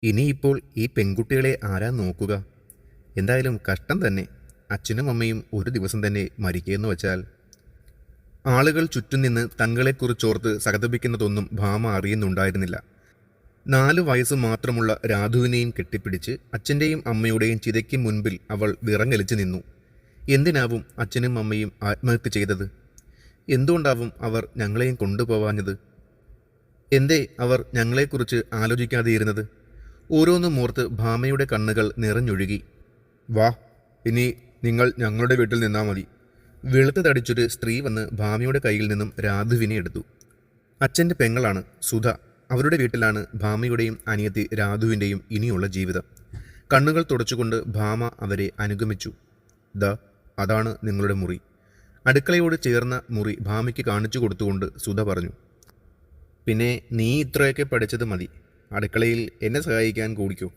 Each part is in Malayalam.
ഇനിയിപ്പോൾ ഈ പെൺകുട്ടികളെ ആരാ നോക്കുക? എന്തായാലും കഷ്ടം തന്നെ. അച്ഛനും അമ്മയും ഒരു ദിവസം തന്നെ മരിക്കുകയെന്ന് വച്ചാൽ. ആളുകൾ ചുറ്റും നിന്ന് തങ്ങളെക്കുറിച്ചോർത്ത് സഹതപിക്കുന്നതൊന്നും ഭാമ അറിയുന്നുണ്ടായിരുന്നില്ല. 4 വയസ്സ് മാത്രമുള്ള രാധുവിനെയും കെട്ടിപ്പിടിച്ച് അച്ഛൻ്റെയും അമ്മയുടെയും ചിതയ്ക്ക് മുൻപിൽ അവൾ വിറങ്ങലിച്ചു നിന്നു. എന്തിനാവും അച്ഛനും അമ്മയും ആത്മഹത്യ ചെയ്തത്? എന്തുകൊണ്ടാവും അവർ ഞങ്ങളെയും കൊണ്ടുപോവാഞ്ഞത്? എന്തേ അവർ ഞങ്ങളെക്കുറിച്ച് ആലോചിക്കാതെയിരുന്നത്? ഓരോന്നും ഓർത്ത് ഭാമയുടെ കണ്ണുകൾ നിറഞ്ഞൊഴുകി. വാ, ഇനി നിങ്ങൾ ഞങ്ങളുടെ വീട്ടിൽ നിന്നാൽ മതി. വെളുത്ത് തടിച്ചൊരു സ്ത്രീ വന്ന് ഭാമയുടെ കയ്യിൽ നിന്നും രാധുവിനെ എടുത്തു. അച്ഛൻ്റെ പെങ്ങളാണ് സുധ. അവരുടെ വീട്ടിലാണ് ഭാമയുടെയും അനിയത്തി രാധുവിൻ്റെയും ഇനിയുള്ള ജീവിതം. കണ്ണുകൾ തുടച്ചുകൊണ്ട് ഭാമ അവരെ അനുഗമിച്ചു. അതാണ് നിങ്ങളുടെ മുറി. അടുക്കളയോട് ചേർന്ന മുറി ഭാമയ്ക്ക് കാണിച്ചു കൊടുത്തുകൊണ്ട് സുധ പറഞ്ഞു. പിന്നെ നീ ഇത്രയൊക്കെ പഠിച്ചത് മതി. അടുക്കളയിൽ എന്നെ സഹായിക്കാൻ കൂടിക്കോ.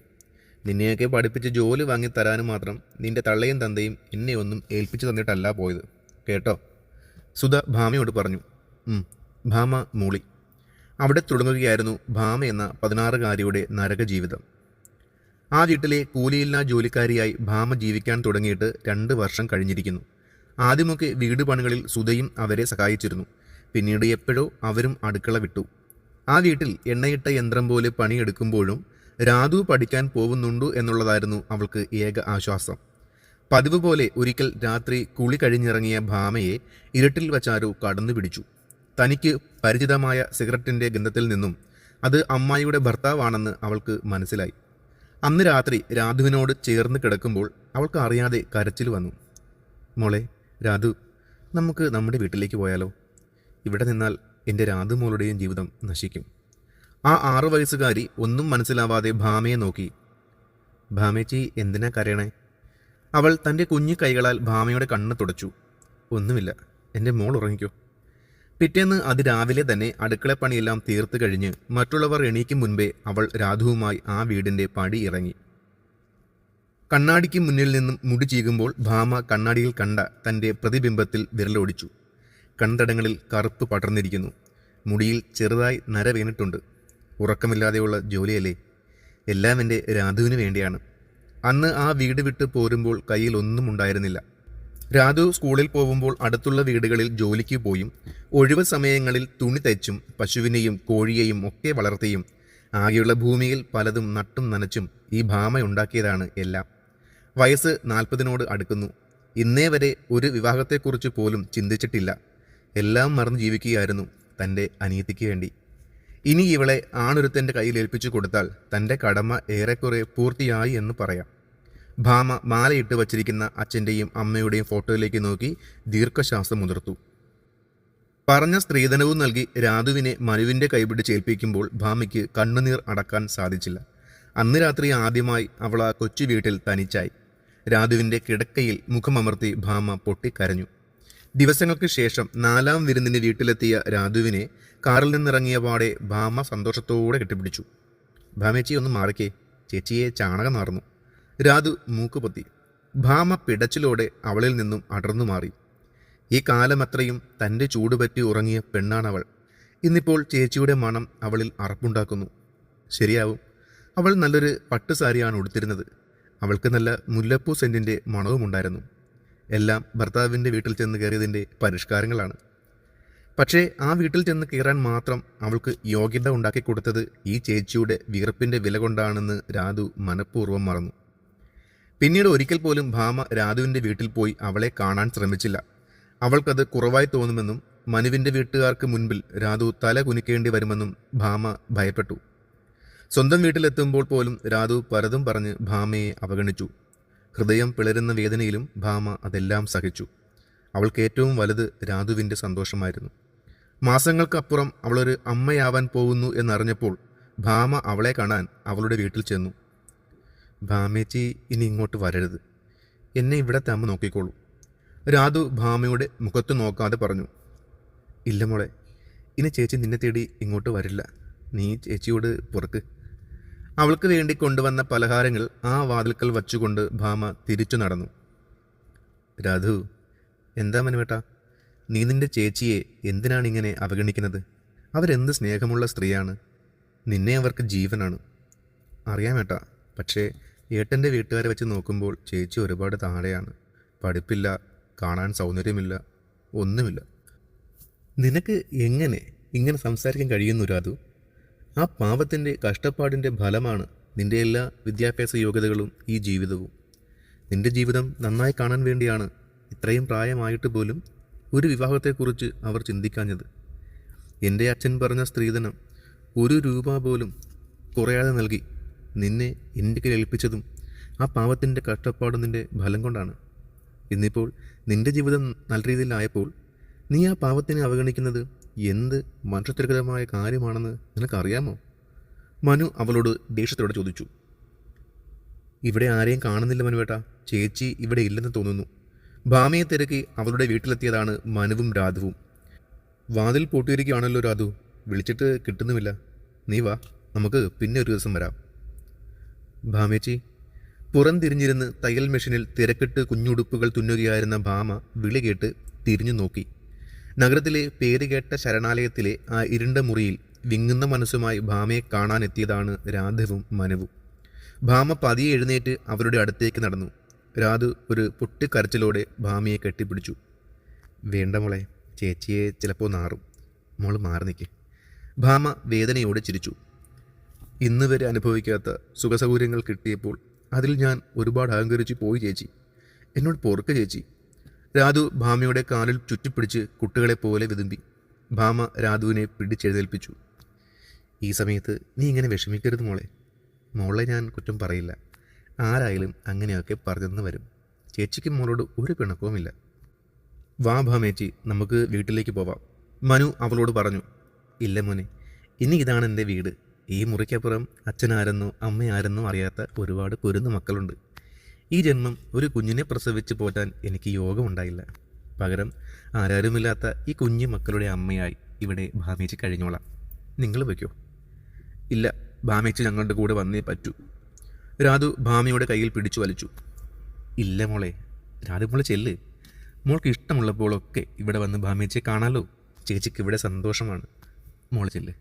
നിന്നെയൊക്കെ പഠിപ്പിച്ച് ജോലി വാങ്ങി തരാനും മാത്രം നിന്റെ തള്ളയും തന്തയും എന്നെ ഒന്നും ഏൽപ്പിച്ചു തന്നിട്ടല്ല പോയത്, കേട്ടോ? സുധ ഭാമയോട് പറഞ്ഞു. ഭാമ മൂളി. അവിടെ തുടങ്ങുകയായിരുന്നു ഭാമ എന്ന 16-കാരിയുടെ നരക ജീവിതം. ആ വീട്ടിലെ കൂലിയില്ലാ ജോലിക്കാരിയായി ഭാമ ജീവിക്കാൻ തുടങ്ങിയിട്ട് 2 വർഷം കഴിഞ്ഞിരിക്കുന്നു. ആദ്യമൊക്കെ വീട് പണികളിൽ സുധയും അവരെ സഹായിച്ചിരുന്നു. പിന്നീട് എപ്പോഴോ അവരും അടുക്കള വിട്ടു. ആ വീട്ടിൽ എണ്ണയിട്ട യന്ത്രം പോലെ പണിയെടുക്കുമ്പോഴും രാധു പഠിക്കാൻ പോകുന്നുണ്ടു എന്നുള്ളതായിരുന്നു അവൾക്ക് ഏക ആശ്വാസം. പതിവ് പോലെ ഒരിക്കൽ രാത്രി കുളി കഴിഞ്ഞിറങ്ങിയ ഭാമയെ ഇരുട്ടിൽ വച്ചാരോ കടന്നു പിടിച്ചു. തനിക്ക് പരിചിതമായ സിഗരറ്റിൻ്റെ ഗന്ധത്തിൽ നിന്നും അത് അമ്മായിയുടെ ഭർത്താവാണെന്ന് അവൾക്ക് മനസ്സിലായി. അന്ന് രാത്രി രാധുവിനോട് ചേർന്ന് കിടക്കുമ്പോൾ അവൾക്ക് അറിയാതെ കരച്ചിൽ വന്നു. മോളെ രാധു, നമുക്ക് നമ്മുടെ വീട്ടിലേക്ക് പോയാലോ? ഇവിടെ നിന്നാൽ എൻ്റെ രാധു മോളുടെയും ജീവിതം നശിക്കും. ആ 6 വയസ്സുകാരി ഒന്നും മനസ്സിലാവാതെ ഭാമയെ നോക്കി. ഭാമേച്ചി എന്തിനാ കരയണേ? അവൾ തൻ്റെ കുഞ്ഞു കൈകളാൽ ഭാമയുടെ കണ്ണ് തുടച്ചു. ഒന്നുമില്ല, എൻ്റെ മോൾ ഉറങ്ങിക്കോ. പിറ്റേന്ന് അതിരാവിലെ തന്നെ അടുക്കളപ്പണിയെല്ലാം തീർത്ത് കഴിഞ്ഞ് മറ്റുള്ളവർ എണീക്കും മുൻപേ അവൾ രാധുവുമായി ആ വീടിൻ്റെ പടി ഇറങ്ങി. കണ്ണാടിക്ക് മുന്നിൽ നിന്നും മുടി ചീകുമ്പോൾ ഭാമ കണ്ണാടിയിൽ കണ്ട തൻ്റെ പ്രതിബിംബത്തിൽ വിരലോടിച്ചു. കൺതടങ്ങളിൽ കറുപ്പ് പടർന്നിരിക്കുന്നു. മുടിയിൽ ചെറുതായി നര വീണിട്ടുണ്ട്. ഉറക്കമില്ലാതെയുള്ള ജോലിയല്ലേ? എല്ലാം എൻ്റെ രാധുവിന് വേണ്ടിയാണ്. അന്ന് ആ വീട് വിട്ട് പോരുമ്പോൾ കയ്യിൽ ഒന്നും ഉണ്ടായിരുന്നില്ല. രാധു സ്കൂളിൽ പോകുമ്പോൾ അടുത്തുള്ള വീടുകളിൽ ജോലിക്ക് പോയും ഒഴിവ് സമയങ്ങളിൽ തുണി തയ്ച്ചും പശുവിനെയും കോഴിയെയും ഒക്കെ വളർത്തിയും ആകെയുള്ള ഭൂമിയിൽ പലതും നട്ടും നനച്ചും ഈ ഭാമ ഉണ്ടാക്കിയതാണ് എല്ലാം. വയസ്സ് 40നോട് അടുക്കുന്നു. ഇന്നേ വരെ ഒരു വിവാഹത്തെക്കുറിച്ച് പോലും ചിന്തിച്ചിട്ടില്ല. എല്ലാം മറന്ന് ജീവിക്കുകയായിരുന്നു തൻ്റെ അനിയത്തിക്ക് വേണ്ടി. ഇനി ഇവളെ ആണൊരുത്തൻ്റെ കയ്യിൽ ഏൽപ്പിച്ചു കൊടുത്താൽ തൻ്റെ കടമ ഏറെക്കുറെ പൂർത്തിയായി എന്ന് പറയാം. ഭാമ മാലയിട്ട് വച്ചിരിക്കുന്ന അച്ഛൻ്റെയും അമ്മയുടെയും ഫോട്ടോയിലേക്ക് നോക്കി ദീർഘശ്വാസം മുതിർത്തു. പറഞ്ഞ സ്ത്രീധനവും നൽകി രാധുവിനെ മനുവിൻ്റെ കൈപിടിച്ചേൽപ്പിക്കുമ്പോൾ ഭാമയ്ക്ക് കണ്ണുനീർ അടക്കാൻ സാധിച്ചില്ല. അന്ന് രാത്രി ആദ്യമായി അവൾ ആ കൊച്ചു വീട്ടിൽ തനിച്ചായി. രാധുവിൻ്റെ കിടക്കയിൽ മുഖമമർത്തി ഭാമ പൊട്ടിക്കരഞ്ഞു. ദിവസങ്ങൾക്ക് ശേഷം 4ാം വിരുന്നിന് വീട്ടിലെത്തിയ രാധുവിനെ കാറിൽ നിന്നിറങ്ങിയ പാടെ ഭാമ സന്തോഷത്തോടെ കെട്ടിപ്പിടിച്ചു. ഭാമേച്ചി ഒന്ന് മാറിക്കേ, ചേച്ചിയെ ചാണകം മാറുന്നു. രാധു മൂക്കുപൊത്തി. ഭാമ പിടച്ചിലോടെ അവളിൽ നിന്നും അടർന്നു മാറി. ഈ കാലമത്രയും തൻ്റെ ചൂടുപറ്റി ഉറങ്ങിയ പെണ്ണാണവൾ. ഇന്നിപ്പോൾ ചേച്ചിയുടെ മണം അവളിൽ അറപ്പുണ്ടാക്കുന്നു. ശരിയാവും, അവൾ നല്ലൊരു പട്ടുസാരിയാണ് ഉടുത്തിരുന്നത്. അവൾക്ക് നല്ല മുല്ലപ്പൂ സെൻറ്റിൻ്റെ മണവുമുണ്ടായിരുന്നു. എല്ലാം ഭർത്താവിൻ്റെ വീട്ടിൽ ചെന്ന് കയറിയതിൻ്റെ പരിഷ്കാരങ്ങളാണ്. പക്ഷേ ആ വീട്ടിൽ ചെന്ന് കയറാൻ മാത്രം അവൾക്ക് യോഗ്യത ഉണ്ടാക്കി കൊടുത്തത് ഈ ചേച്ചിയുടെ വിയർപ്പിൻ്റെ വില കൊണ്ടാണെന്ന് രാധു മനഃപൂർവ്വം മറന്നു. പിന്നീട് ഒരിക്കൽ പോലും ഭാമ രാധുവിൻ്റെ വീട്ടിൽ പോയി അവളെ കാണാൻ ശ്രമിച്ചില്ല. അവൾക്കത് കുറവായി തോന്നുമെന്നും മനുവിൻ്റെ വീട്ടുകാർക്ക് മുൻപിൽ രാധു തല കുനിക്കേണ്ടി വരുമെന്നും ഭാമ ഭയപ്പെട്ടു. സ്വന്തം വീട്ടിലെത്തുമ്പോൾ പോലും രാധു പലതും പറഞ്ഞ് ഭാമയെ അവഗണിച്ചു. ഹൃദയം പിളരുന്ന വേദനയിലും ഭാമ അതെല്ലാം സഹിച്ചു. അവൾക്ക് ഏറ്റവും വലുത് രാധുവിൻ്റെ സന്തോഷമായിരുന്നു. മാസങ്ങൾക്കപ്പുറം അവളൊരു അമ്മയാവാൻ പോകുന്നു എന്നറിഞ്ഞപ്പോൾ ഭാമ അവളെ കാണാൻ അവളുടെ വീട്ടിൽ ചെന്നു. ഭാമേച്ചി ഇനി ഇങ്ങോട്ട് വരരുത്, എന്നെ ഇവിടത്തെ അമ്മ നോക്കിക്കോളൂ. രാധു ഭാമയുടെ മുഖത്ത് നോക്കാതെ പറഞ്ഞു. ഇല്ല മോളെ, ഇനി ചേച്ചി നിന്നെ തേടി ഇങ്ങോട്ട് വരില്ല. നീ ചേച്ചിയോട് പുറക്ക്. അവൾക്ക് വേണ്ടി കൊണ്ടുവന്ന പലഹാരങ്ങൾ ആ വാതിൽക്കൽ വച്ചുകൊണ്ട് ഭാമ തിരിച്ചു നടന്നു. രാധു, എന്താ മനുവേട്ടാ, നീ നിന്റെ ചേച്ചിയെ എന്തിനാണ് ഇങ്ങനെ അവഗണിക്കുന്നത്? അവരെന്ത് സ്നേഹമുള്ള സ്ത്രീയാണ്. നിന്നെ അവർക്ക് ജീവനാണ്. അറിയാമേട്ടാ. പക്ഷേ ഏട്ടൻ്റെ വീട്ടുകാരെ വെച്ച് നോക്കുമ്പോൾ ചേച്ചി ഒരുപാട് താഴെയാണ്. പഠിപ്പില്ല, കാണാൻ സൗന്ദര്യമില്ല, ഒന്നുമില്ല. നിനക്ക് എങ്ങനെ ഇങ്ങനെ സംസാരിക്കാൻ കഴിയുന്നു രാധു? ആ പാവത്തിൻ്റെ കഷ്ടപ്പാടിൻ്റെ ഫലമാണ് നിൻ്റെ എല്ലാ വിദ്യാഭ്യാസ യോഗ്യതകളും ഈ ജീവിതവും. നിൻ്റെ ജീവിതം നന്നായി കാണാൻ വേണ്ടിയാണ് ഇത്രയും പ്രായമായിട്ട് പോലും ഒരു വിവാഹത്തെക്കുറിച്ച് അവർ ചിന്തിക്കാഞ്ഞത്. എൻ്റെ അച്ഛൻ പറഞ്ഞ സ്ത്രീധനം 1 രൂപ പോലും കുറയാതെ നൽകി നിന്നെ എൻ്റെ കയ്യിൽ ഏൽപ്പിച്ചതും ആ പാവത്തിൻ്റെ കഷ്ടപ്പാടിൻ്റെ ഫലം കൊണ്ടാണ്. ഇന്നിപ്പോൾ നിൻ്റെ ജീവിതം നല്ല രീതിയിലായപ്പോൾ നീ ആ പാവത്തിനെ അവഗണിക്കുന്നത് എന്ത് മനുഷ്യത്വരഹിതമായ കാര്യമാണെന്ന് നിനക്കറിയാമോ? മനു അവളോട് ദേഷ്യത്തോടെ ചോദിച്ചു. ഇവിടെ ആരെയും കാണുന്നില്ല മനുവേട്ടാ. ചേച്ചി ഇവിടെ ഇല്ലെന്ന് തോന്നുന്നു. ഭാമയെ തിരക്കി അവളുടെ വീട്ടിലെത്തിയതാണ് മനുവും രാധുവും. വാതിൽ പൂട്ടിയിരിക്കുകയാണല്ലോ രാധു, വിളിച്ചിട്ട് കിട്ടുന്നുമില്ല. നീ വാ, നമുക്ക് പിന്നെ ഒരു ദിവസം വരാം. ഭാമേച്ചി. പുറംതിരിഞ്ഞിരുന്ന് തയ്യൽ മെഷീനിൽ തിരക്കിട്ട് കുഞ്ഞുടുപ്പുകൾ തുന്നുകയായിരുന്ന ഭാമ വിളി കേട്ട് തിരിഞ്ഞു നോക്കി. നഗരത്തിലെ പേരുകേട്ട ശരണാലയത്തിലെ ആ ഇരുണ്ട മുറിയിൽ വിങ്ങുന്ന മനസ്സുമായി ഭാമയെ കാണാനെത്തിയതാണ് രാധവും മനുവും. ഭാമ പതിയെ എഴുന്നേറ്റ് അവരുടെ അടുത്തേക്ക് നടന്നു. രാധു ഒരു പൊട്ടിക്കരച്ചിലോടെ ഭാമയെ കെട്ടിപ്പിടിച്ചു. വേണ്ട മോളെ, ചേച്ചിയെ ചിലപ്പോൾ നാറും. മോൾ മാറി നിൽക്ക്. ഭാമ വേദനയോടെ ചിരിച്ചു. ഇന്ന് വരെ അനുഭവിക്കാത്ത സുഖസൗകര്യങ്ങൾ കിട്ടിയപ്പോൾ അതിൽ ഞാൻ ഒരുപാട് അഹങ്കരിച്ച് പോയി ചേച്ചി. എന്നോട് പൊറുക്ക് ചേച്ചി. രാധു ഭാമയുടെ കാലിൽ ചുറ്റിപ്പിടിച്ച് കുട്ടികളെപ്പോലെ വിതുമ്പി. ഭാമ രാധുവിനെ പിടിച്ചെഴുന്നേൽപ്പിച്ചു. ഈ സമയത്ത് നീ ഇങ്ങനെ വിഷമിക്കരുത് മോളെ. മോളെ ഞാൻ കുറ്റം പറയില്ല. ആരായാലും അങ്ങനെയൊക്കെ പറഞ്ഞെന്ന് വരും. ചേച്ചിക്ക് മോളോട് ഒരു പിണക്കവുമില്ല. വാ ഭാമേച്ചി, നമുക്ക് വീട്ടിലേക്ക് പോവാം, മനു അവളോട് പറഞ്ഞു. ഇല്ല മോനെ, ഇനി ഇതാണ് എൻ്റെ വീട്. ഈ മുറിക്കപ്പുറം അച്ഛനാരെന്നോ അമ്മയാരെന്നോ അറിയാത്ത ഒരുപാട് കുരുന്നു മക്കളുണ്ട്. ഈ ജന്മം ഒരു കുഞ്ഞിനെ പ്രസവിച്ച് പോറ്റാൻ എനിക്ക് യോഗമുണ്ടായില്ല. പകരം ആരാരുമില്ലാത്ത ഈ കുഞ്ഞു മക്കളുടെ അമ്മയായി ഇവിടെ ഭാമേച്ചി കഴിഞ്ഞോളാം. നിങ്ങൾ വയ്ക്കോ? ഇല്ല, ഭാമേച്ചി ഞങ്ങളുടെ കൂടെ വന്നേ പറ്റൂ. രാധു ഭാമയുടെ കയ്യിൽ പിടിച്ചു വലിച്ചു. ഇല്ല മോളെ, രാധു മോളെ ചെല്ല്. മോൾക്ക് ഇഷ്ടമുള്ളപ്പോഴൊക്കെ ഇവിടെ വന്ന് ഭാമേച്ചിയെ കാണാലോ. ചേച്ചിക്ക് ഇവിടെ സന്തോഷമാണ്. മോളെ ചെല്ല്.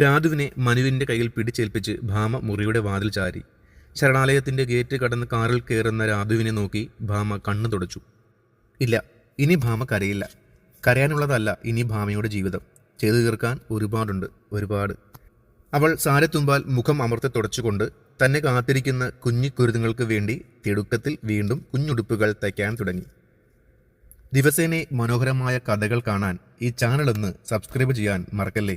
രാധുവിനെ മനുവിൻ്റെ കയ്യിൽ പിടിച്ചേൽപ്പിച്ച് ഭാമ മുറിയുടെ വാതിൽ ചാരി. ശരണാലയത്തിൻ്റെ ഗേറ്റ് കടന്ന് കാറിൽ കയറുന്ന രാധുവിനെ നോക്കി ഭാമ കണ്ണു തുടച്ചു. ഇല്ല, ഇനി ഭാമ കരയില്ല. കരയാനുള്ളതല്ല ഇനി ഭാമയുടെ ജീവിതം. ചെയ്തു തീർക്കാൻ ഒരുപാടുണ്ട്, ഒരുപാട്. അവൾ സാരത്തുമ്പാൽ മുഖം അമർത്തി തുടച്ചുകൊണ്ട് തന്നെ കാത്തിരിക്കുന്ന കുഞ്ഞിക്കുരുതുങ്ങൾക്ക് വേണ്ടി തിടുക്കത്തിൽ വീണ്ടും കുഞ്ഞുടുപ്പുകൾ തയ്ക്കാൻ തുടങ്ങി. ദിവസേന മനോഹരമായ കഥകൾ കാണാൻ ഈ ചാനലൊന്ന് സബ്സ്ക്രൈബ് ചെയ്യാൻ മറക്കല്ലേ.